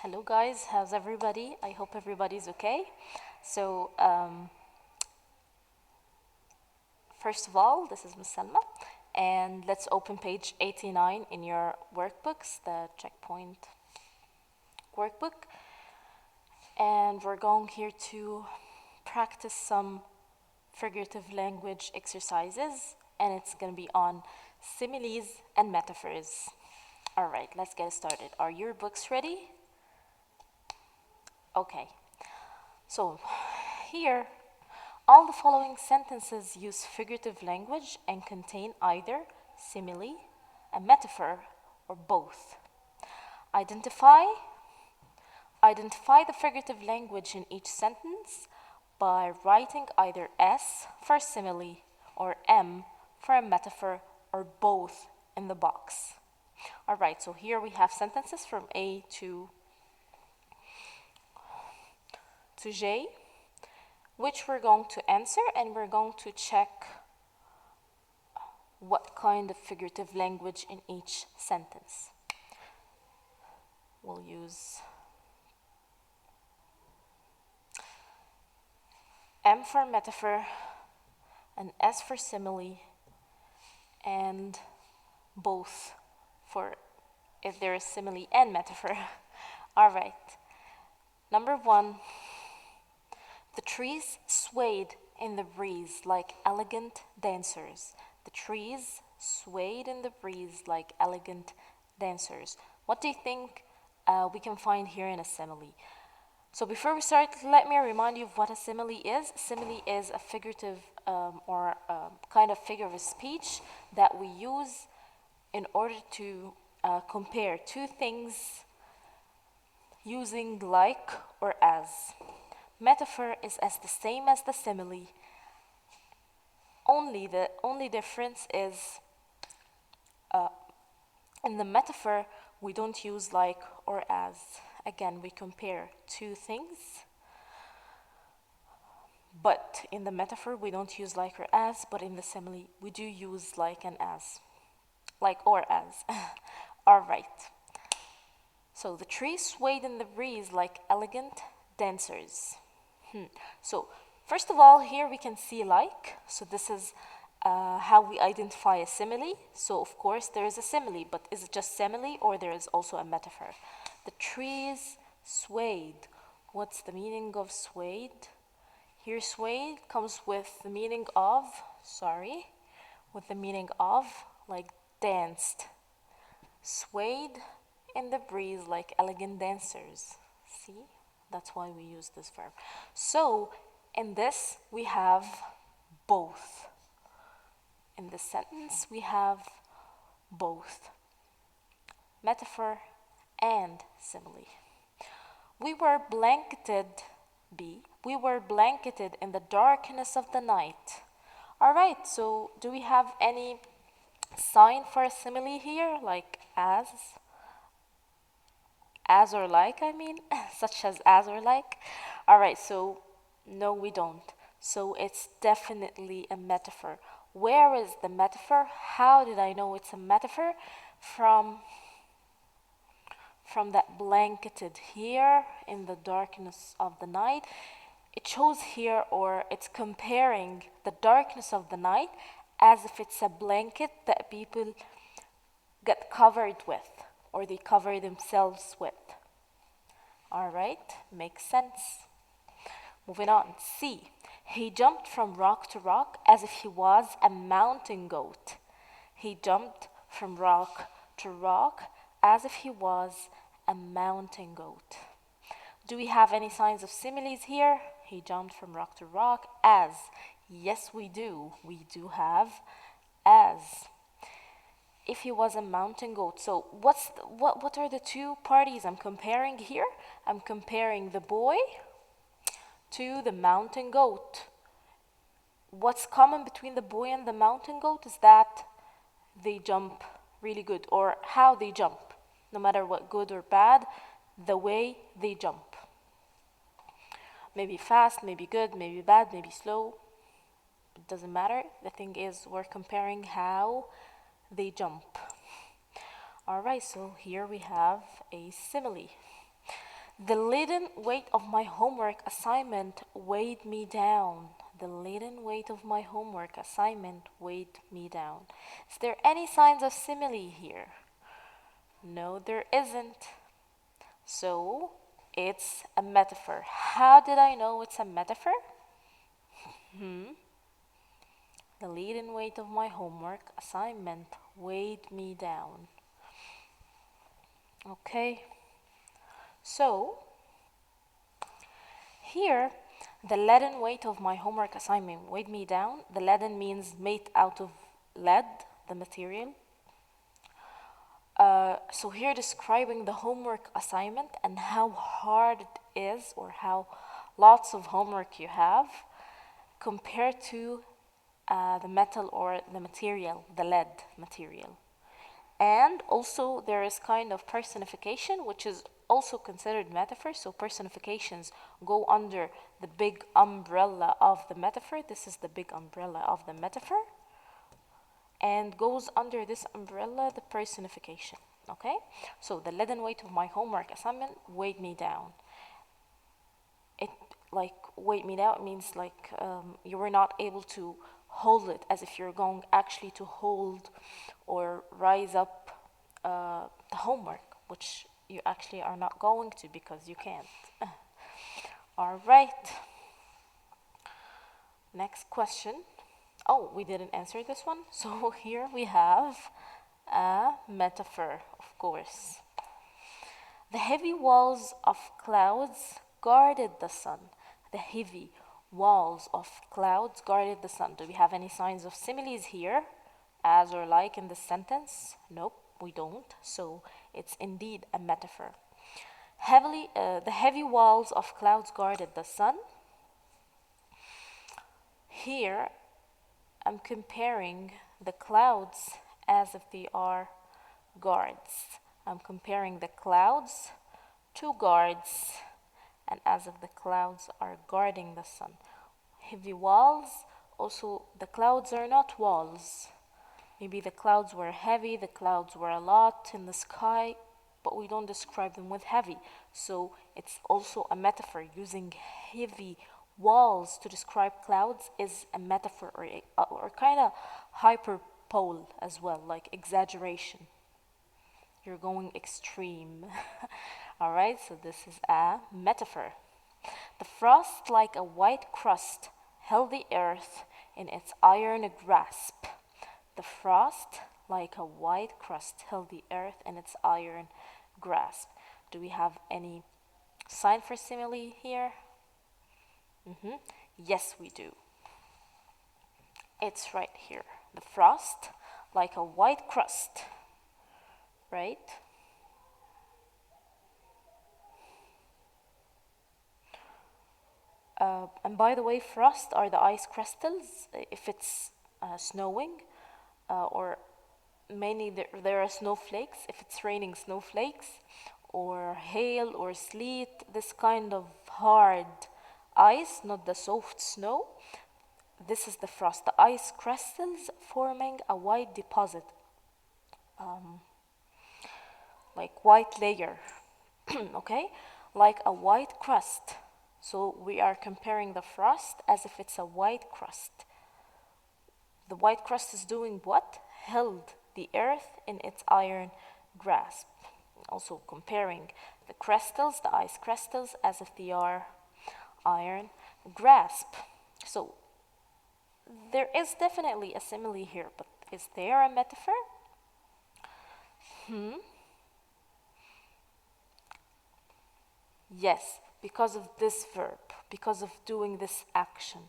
Hello guys, how's everybody? I hope everybody's okay. So, first of all, this is Ms. Salma, and let's open page 89 in your workbooks, the checkpoint workbook. And we're going here to practice some figurative language exercises, and it's going to be on similes and metaphors. All right, let's get started. Are your books ready? Okay. So, here, all the following sentences use figurative language and contain either simile, a metaphor, or both. Identify the figurative language in each sentence by writing either S for simile or M for a metaphor or both in the box. All right, so here we have sentences from A to J, which we're going to answer, and we're going to check what kind of figurative language in each sentence. We'll use M for metaphor, and S for simile, and both for if there is simile and metaphor. All right. Number 1, the trees swayed in the breeze like elegant dancers. The trees swayed in the breeze like elegant dancers. What do you think we can find here in a simile? So before we start, let me remind you of what a simile is. Simile is a figurative or kind of figure of speech that we use in order to compare two things using like or as. Metaphor is as the same as the simile. The only difference is in the metaphor we don't use like or as. Again, we compare two things, but in the metaphor we don't use like or as, but in the simile we do use like and as. Like or as. All right. So the trees swayed in the breeze like elegant dancers. So first of all, here we can see like. So this is how we identify a simile. So of course there is a simile, but is it just simile or there is also a metaphor? The trees swayed. What's the meaning of swayed? Here swayed comes with the meaning of, like danced. Swayed in the breeze like elegant dancers. See? That's why we use this verb. So, in this, we have both. In this sentence, we have both. Metaphor and simile. We were blanketed in the darkness of the night. All right, so do we have any sign for a simile here, like as or like, such as or like? All right, so no, we don't. So it's definitely a metaphor. Where is the metaphor? How did I know it's a metaphor? From that blanketed here in the darkness of the night. It shows here, or it's comparing the darkness of the night as if it's a blanket that people get covered with, or they cover themselves with. All right, makes sense. Moving on, C. He jumped from rock to rock as if he was a mountain goat. He jumped from rock to rock as if he was a mountain goat. Do we have any signs of similes here? He jumped from rock to rock as. Yes, we do. We do have as. If he was a mountain goat. So what are the two parties I'm comparing here? I'm comparing the boy to the mountain goat. What's common between the boy and the mountain goat is that they jump really good, or how they jump, no matter what, good or bad, the way they jump. Maybe fast, maybe good, maybe bad, maybe slow. It doesn't matter. The thing is, we're comparing how they jump. All right, so here we have a simile. The leaden weight of my homework assignment weighed me down. The leaden weight of my homework assignment weighed me down. Is there any signs of simile here? No, there isn't. So it's a metaphor. How did I know it's a metaphor? The leaden weight of my homework assignment weighed me down. Okay, so here, the leaden weight of my homework assignment weighed me down. The leaden means made out of lead, the material. So here describing the homework assignment and how hard it is, or how lots of homework you have compared to the metal or the material, the lead material. And also there is kind of personification, which is also considered metaphor. So personifications go under the big umbrella of the metaphor. This is the big umbrella of the metaphor. And goes under this umbrella the personification. Okay? So the leaden weight of my homework assignment weighed me down. It like weighed me down means like you were not able to hold it, as if you're going actually to hold or rise up the homework, which you actually are not going to because you can't. All right. Next question. Oh, we didn't answer this one. So here we have a metaphor, of course. The heavy walls of clouds guarded the sun. The heavy walls of clouds guarded the sun. Do we have any signs of similes here, as or like in this sentence? Nope, we don't. So it's indeed a metaphor. The heavy walls of clouds guarded the sun. Here, I'm comparing the clouds as if they are guards. I'm comparing the clouds to guards, and as if the clouds are guarding the sun. Heavy walls, also the clouds are not walls. Maybe the clouds were heavy, the clouds were a lot in the sky, but we don't describe them with heavy. So it's also a metaphor. Using heavy walls to describe clouds is a metaphor, or kind of hyperbole as well, like exaggeration. You're going extreme. All right, so this is a metaphor. The frost, like a white crust, held the earth in its iron grasp. The frost, like a white crust, held the earth in its iron grasp. Do we have any sign for simile here? Yes, we do. It's right here. The frost, like a white crust, right? And by the way, frost are the ice crystals if it's snowing, or mainly there are snowflakes if it's raining, snowflakes or hail or sleet, this kind of hard ice, not the soft snow. This is the frost, the ice crystals forming a white deposit, like white layer. Okay, like a white crust. So we are comparing the frost as if it's a white crust. The white crust is doing what? Held the earth in its iron grasp. Also comparing the crystals, the ice crystals, as if they are iron grasp. So there is definitely a simile here, but is there a metaphor? Yes, because of this verb, because of doing this action.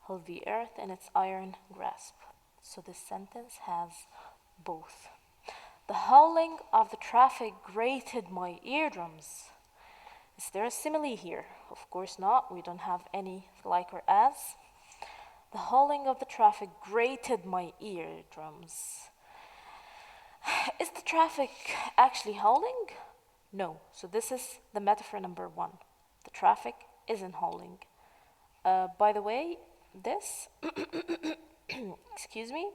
Hold the earth in its iron grasp. So this sentence has both. The howling of the traffic grated my eardrums. Is there a simile here? Of course not. We don't have any like or as. The howling of the traffic grated my eardrums. Is the traffic actually howling? No. So this is the metaphor number one. The traffic isn't howling. By the way, this, excuse me,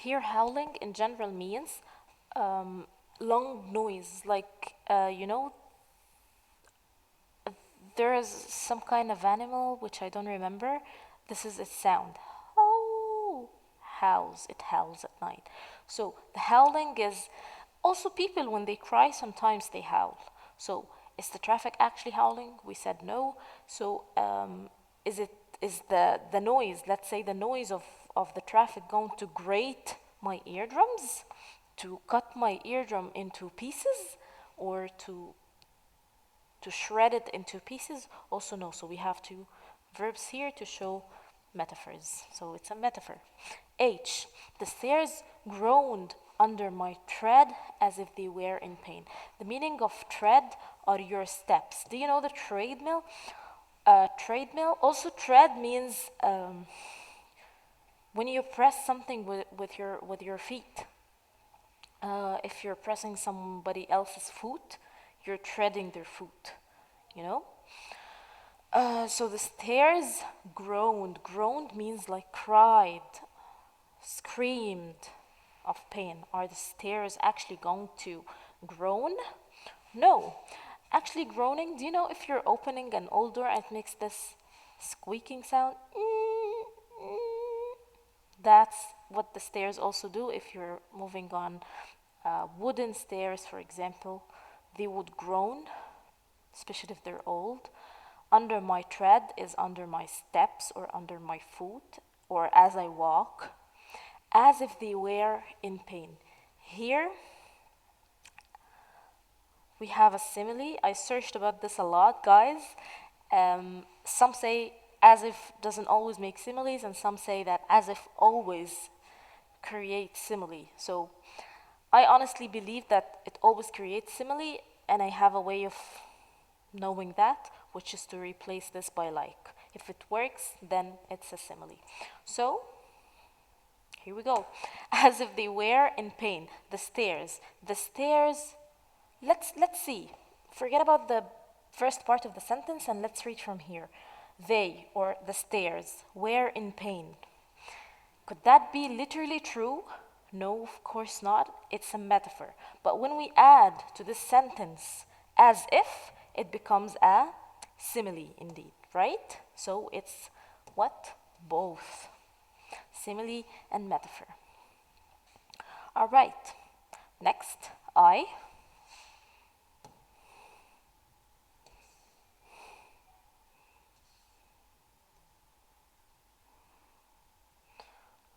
Here, howling in general means um, long noise, like, there is some kind of animal which I don't remember. This is its sound. Oh, howls. It howls at night. So the howling is also people when they cry, sometimes they howl. So is the traffic actually howling? We said no. So is it is the noise? Let's say the noise of the traffic going to grate my eardrums, to cut my eardrum into pieces, or to shred it into pieces? Also no. So we have two verbs here to show metaphors. So it's a metaphor. H. The stairs groaned under my tread as if they were in pain. The meaning of tread are your steps. Do you know the treadmill? Treadmill. Also, tread means when you press something with your feet. If you're pressing somebody else's foot, you're treading their foot, you know? So the stairs groaned. Groaned means like cried, screamed of pain. Are the stairs actually going to groan? No. Actually, groaning, do you know if you're opening an old door and it makes this squeaking sound? That's what the stairs also do. If you're moving on wooden stairs, for example, they would groan, especially if they're old. Under my tread is under my steps or under my foot or as I walk, as if they were in pain. Here we have a simile. I searched about this a lot, guys. Some say as if doesn't always make similes, and some say that as if always creates simile. So I honestly believe that it always creates simile, and I have a way of knowing that, which is to replace this by like. If it works, then it's a simile. So here we go. As if they were in pain. The stairs. The stairs. Let's see. Forget about the first part of the sentence and let's read from here. They, or the stairs, were in pain. Could that be literally true? No, of course not. It's a metaphor. But when we add to this sentence as if, it becomes a simile indeed, right? So it's what? Both. Simile and metaphor. All right. Next, I.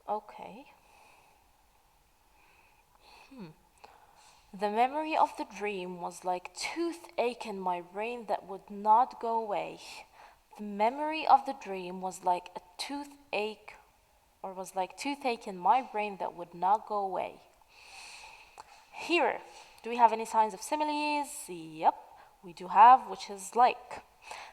Okay. The memory of the dream was like toothache in my brain that would not go away. The memory of the dream was like a toothache, or was like toothache in my brain that would not go away. Here, do we have any signs of similes? Yep, we do have, which is like.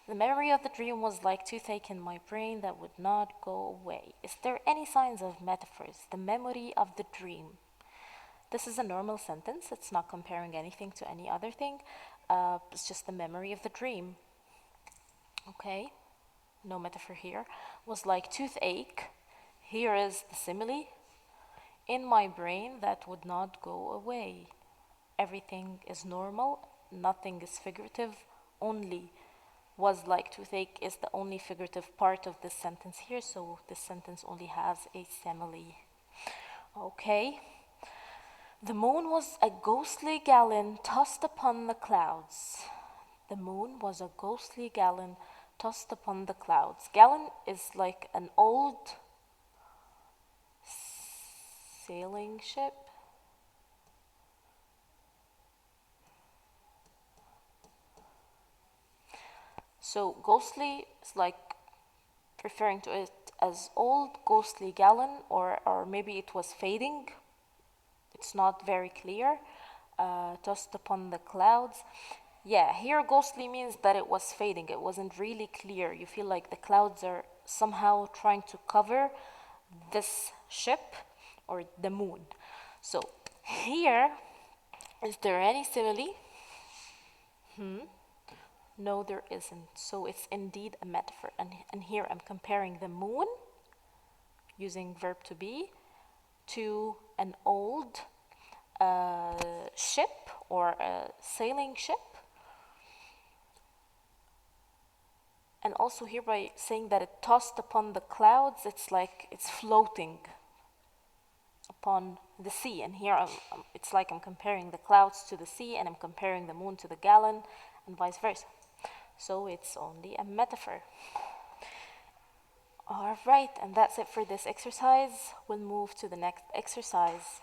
The memory of the dream was like toothache in my brain that would not go away. Is there any signs of metaphors? The memory of the dream. This is a normal sentence. It's not comparing anything to any other thing. It's just the memory of the dream. Okay, no metaphor here. Was like toothache. Here is the simile. In my brain that would not go away. Everything is normal. Nothing is figurative. Only was like toothache is the only figurative part of this sentence here. So this sentence only has a simile. Okay. The moon was a ghostly gallon tossed upon the clouds. The moon was a ghostly gallon tossed upon the clouds. Gallon is like an old sailing ship. So ghostly is like referring to it as old ghostly gallon, or maybe it was fading. It's not very clear. Tossed upon the clouds. Yeah, here ghostly means that it was fading. It wasn't really clear. You feel like the clouds are somehow trying to cover this ship or the moon. So here, is there any simile? No, there isn't. So it's indeed a metaphor. And here I'm comparing the moon using verb to be to an old ship or a sailing ship. And also here by saying that it tossed upon the clouds, it's like it's floating upon the sea. And here it's like I'm comparing the clouds to the sea, and I'm comparing the moon to the gallon, and vice versa. So it's only a metaphor. All right, and that's it for this exercise. We'll move to the next exercise.